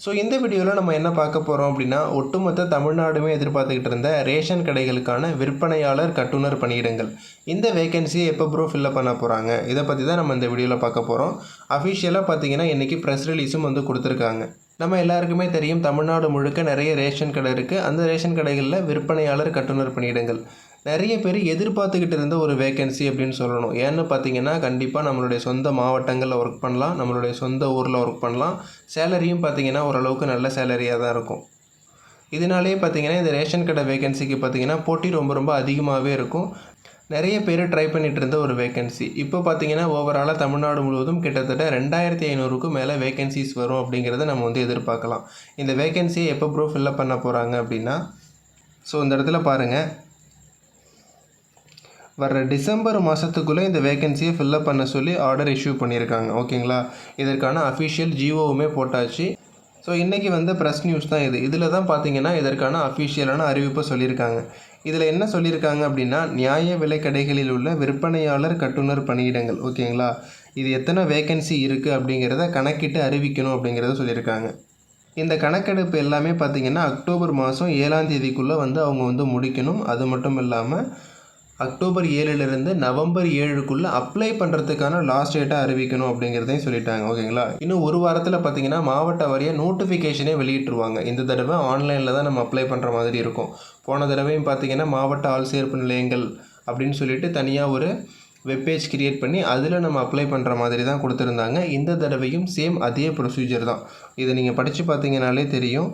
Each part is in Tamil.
ஸோ இந்த வீடியோவில் நம்ம என்ன பார்க்க போகிறோம் அப்படின்னா, ஒட்டுமொத்த தமிழ்நாடுமே எதிர்பார்த்துக்கிட்டு இருந்த ரேஷன் கடைகளுக்கான விற்பனையாளர் கட்டுனர் பணியிடங்கள். இந்த வேகன்சியை எப்போ ப்ரோ ஃபில்லப் பண்ண போகிறாங்க, இதை பற்றி தான் நம்ம இந்த வீடியோவில் பார்க்க போகிறோம். அஃபிஷியலாக பார்த்தீங்கன்னா இன்றைக்கி ப்ரெஸ் ரிலீஸும் வந்து கொடுத்துருக்காங்க. நம்ம எல்லாருக்குமே தெரியும், தமிழ்நாடு முழுக்க நிறைய ரேஷன் கடை இருக்குது. அந்த ரேஷன் கடைகளில் விற்பனையாளர் கட்டுனர் பணியிடங்கள் நிறைய பேர் எதிர்பார்த்துக்கிட்டு இருந்த ஒரு வேகன்சி அப்படின்னு சொல்லணும். ஏன்னு பார்த்தீங்கன்னா, கண்டிப்பாக நம்மளுடைய சொந்த மாவட்டங்களில் ஒர்க் பண்ணலாம், நம்மளுடைய சொந்த ஊரில் ஒர்க் பண்ணலாம். சேலரியும் பார்த்தீங்கன்னா ஓரளவுக்கு நல்ல சேலரியாக தான் இருக்கும். இதனாலேயே பார்த்தீங்கன்னா இந்த ரேஷன் கடை வேகன்சிக்கு பார்த்தீங்கன்னா போட்டி ரொம்ப அதிகமாகவே இருக்கும். நிறைய பேர் ட்ரை பண்ணிகிட்டு இருந்த ஒரு வேகன்சி. இப்போ பார்த்தீங்கன்னா ஓவராலாக தமிழ்நாடு முழுவதும் கிட்டத்தட்ட 2500க்கும் மேலே வேகன்சிஸ் வரும் அப்படிங்கிறத நம்ம வந்து எதிர்பார்க்கலாம். இந்த வேகன்சியை எப்போ ப்ரோ ஃபில்லப் பண்ண போகிறாங்க அப்படின்னா, ஸோ இந்த இடத்துல பாருங்கள், வர டிசம்பர் மாதத்துக்குள்ளே இந்த வேகன்சியை ஃபில்லப் பண்ண சொல்லி ஆர்டர் இஷ்யூ பண்ணியிருக்காங்க. ஓகேங்களா, இதற்கான அஃபிஷியல் ஜிஓவுமே போட்டாச்சு. ஸோ இன்றைக்கி வந்து ப்ரெஸ் நியூஸ் தான் இது. இதில் தான் பார்த்தீங்கன்னா இதற்கான அஃபிஷியலான அறிவிப்பை சொல்லியிருக்காங்க. இதில் என்ன சொல்லியிருக்காங்க அப்படின்னா, நியாய விலை கடைகளில் உள்ள விற்பனையாளர் கட்டுனர் பணியிடங்கள். ஓகேங்களா, இது எத்தனை வேகன்சி இருக்குது அப்படிங்கிறத கணக்கிட்டு அறிவிக்கணும் அப்படிங்கிறத சொல்லியிருக்காங்க. இந்த கணக்கெடுப்பு எல்லாமே பார்த்திங்கன்னா அக்டோபர் மாதம் 7ஆம் தேதிக்குள்ளே வந்து அவங்க வந்து முடிக்கணும். அது மட்டும் இல்லாமல் அக்டோபர் 7லேருந்து நவம்பர் 7க்குள்ளே அப்ளை பண்ணுறதுக்கான லாஸ்ட் டேட்டாக அறிவிக்கணும் அப்படிங்கிறதையும் சொல்லிட்டாங்க. ஓகேங்களா, இன்னும் ஒரு வாரத்தில் பார்த்திங்கன்னா மாவட்ட வாரியாக நோட்டிஃபிகேஷனே வெளியிட்டுருவாங்க. இந்த தடவை ஆன்லைனில் தான் நம்ம அப்ளை பண்ணுற மாதிரி இருக்கும். போன தடவையும் பார்த்திங்கன்னா மாவட்ட ஆள் சேர்ப்பு நிலையங்கள் அப்படின்னு சொல்லிட்டு தனியாக ஒரு வெப்பேஜ் கிரியேட் பண்ணி அதில் நம்ம அப்ளை பண்ணுற மாதிரி தான் கொடுத்துருந்தாங்க. இந்த தடவையும் சேம் அதே ப்ரொசீஜர் தான். இதை நீங்கள் படித்து பார்த்தீங்கனாலே தெரியும்.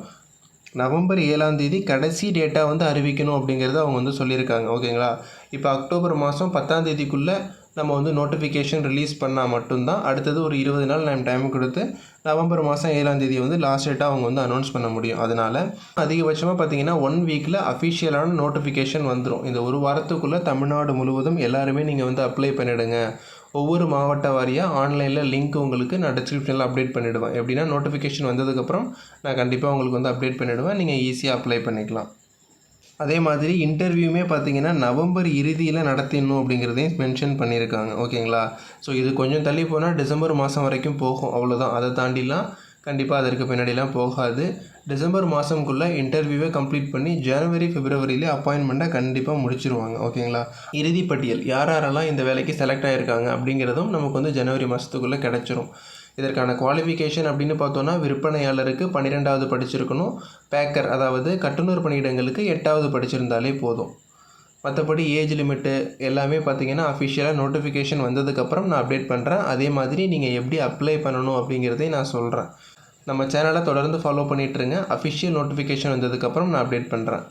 நவம்பர் 7ஆம் தேதி கடைசி டேட்டா வந்து அறிவிக்கணும் அப்படிங்கிறத அவங்க வந்து சொல்லியிருக்காங்க. ஓகேங்களா, இப்போ அக்டோபர் மாதம் 10ஆம் தேதிக்குள்ளே நம்ம வந்து நோட்டிஃபிகேஷன் ரிலீஸ் பண்ணால் மட்டும்தான் அடுத்தது ஒரு 20 நாள் நம்ம டைம் கொடுத்து நவம்பர் மாதம் 7ஆம் தேதி வந்து லாஸ்ட் டேட்டாக அவங்க வந்து அனௌன்ஸ் பண்ண முடியும். அதனால் அதிகபட்சமாக பார்த்திங்கன்னா 1 வீக்கில் அஃபிஷியலான நோட்டிஃபிகேஷன் வந்துடும். இந்த ஒரு வாரத்துக்குள்ளே தமிழ்நாடு முழுவதும் எல்லாருமே நீங்கள் வந்து அப்ளை பண்ணிவிடுங்க. ஒவ்வொரு மாவட்ட வாரியாக ஆன்லைனில் லிங்க் உங்களுக்கு நான் டிஸ்கிரிப்ஷனில் அப்டேட் பண்ணிவிடுவேன். எப்படின்னா நோட்டிஃபிகேஷன் வந்ததுக்கப்புறம் நான் கண்டிப்பாக உங்களுக்கு வந்து அப்டேட் பண்ணிவிடுவேன். நீங்கள் ஈஸியாக அப்ளை பண்ணிக்கலாம். அதே மாதிரி இன்டர்வியூமே பார்த்தீங்கன்னா நவம்பர் இறுதியில் நடத்திடணும் அப்படிங்கிறதையும் மென்ஷன் பண்ணியிருக்காங்க. ஓகேங்களா, ஸோ இது கொஞ்சம் தள்ளி போனால் டிசம்பர் மாதம் வரைக்கும் போகும், அவ்வளோதான். அதை தாண்டிலாம் கண்டிப்பாக அதற்கு பின்னாடிலாம் போகாது. டிசம்பர் மாதம்குள்ளே இன்டர்வியூவை கம்ப்ளீட் பண்ணி ஜனவரி பிப்ரவரியிலே அப்பாயின்மெண்ட்டை கண்டிப்பாக முடிச்சிருவாங்க. ஓகேங்களா, இறுதி பட்டியல் யாரெல்லாம் இந்த வேலைக்கு செலக்ட் ஆகியிருக்காங்க அப்படிங்கிறதும் நமக்கு வந்து ஜனவரி மாதத்துக்குள்ளே கிடச்சிரும். இதற்கான குவாலிஃபிகேஷன் அப்படின்னு பார்த்தோன்னா, விற்பனையாளருக்கு 12வது படிச்சிருக்கணும். பேக்கர் அதாவது கட்டுனர் பணியிடங்களுக்கு 8வது படிச்சிருந்தாலே போதும். மற்றபடி ஏஜ் லிமிட்டு எல்லாமே பார்த்திங்கன்னா அஃபிஷியலாக நோட்டிஃபிகேஷன் வந்ததுக்கப்புறம் நான் அப்டேட் பண்ணுறேன். அதே மாதிரி நீங்கள் எப்படி அப்ளை பண்ணணும் அப்படிங்கிறதையும் நான் சொல்கிறேன். நம்ம சேனலை தொடர்ந்து ஃபாலோ பண்ணிகிட்ருங்க. அஃபிஷியல் நோட்டிஃபிகேஷன் வந்ததுக்கப்புறம் நான் அப்டேட் பண்ணுறேன்.